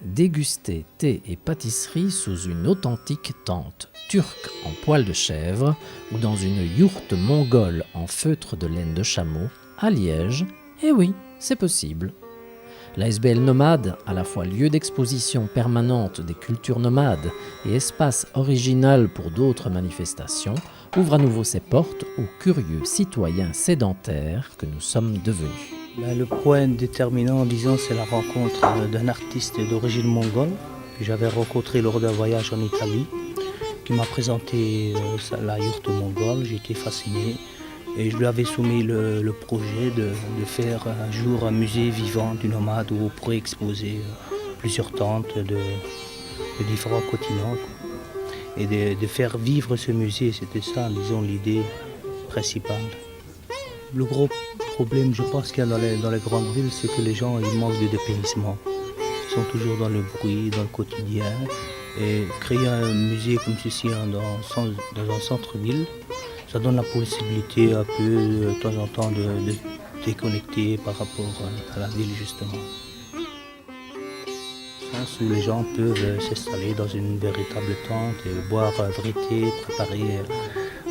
Déguster thé et pâtisserie sous une authentique tente turque en poil de chèvre ou dans une yourte mongole en feutre de laine de chameau à Liège, eh oui, c'est possible. L'ASBL Nomade, à la fois lieu d'exposition permanente des cultures nomades et espace original pour d'autres manifestations, ouvre à nouveau ses portes aux curieux citoyens sédentaires que nous sommes devenus. Le point déterminant, disons, c'est la rencontre d'un artiste d'origine mongole que j'avais rencontré lors d'un voyage en Italie, qui m'a présenté la yourte mongole. J'ai été fasciné et je lui avais soumis le projet de faire un jour un musée vivant du nomade où on pourrait exposer plusieurs tentes de différents continents et de faire vivre ce musée. C'était ça, disons, l'idée principale. Le gros problème, je pense, qu'il y a dans les grandes villes, c'est que les gens ils manquent de dépaysement. Ils sont toujours dans le bruit, dans le quotidien. Et créer un musée comme ceci dans un centre-ville, ça donne la possibilité un peu de temps en temps de déconnecter par rapport à la ville, justement. Sens où les gens peuvent s'installer dans une véritable tente et boire un vrai thé préparé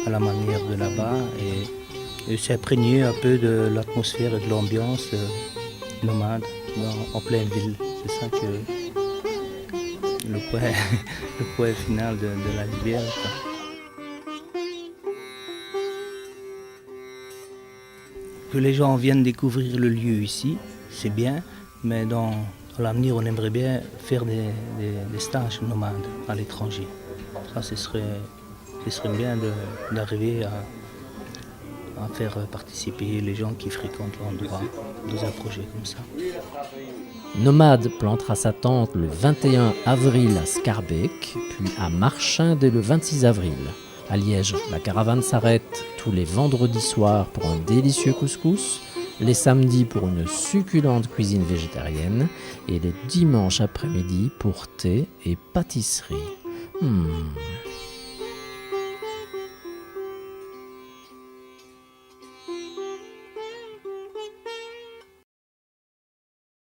à la manière de là-bas. Et s'imprégner un peu de l'atmosphère et de l'ambiance nomade en pleine ville. C'est ça que le point final de l'ASBL. Que les gens viennent découvrir le lieu ici, c'est bien, mais dans l'avenir, on aimerait bien faire des stages nomades à l'étranger. Ça, ce serait bien d'arriver à faire participer les gens qui fréquentent l'endroit dans un projet comme ça. Nomade plantera sa tente le 21 avril à Scarbeck, puis à Marchin dès le 26 avril. À Liège, la caravane s'arrête tous les vendredis soirs pour un délicieux couscous, les samedis pour une succulente cuisine végétarienne et les dimanches après-midi pour thé et pâtisserie.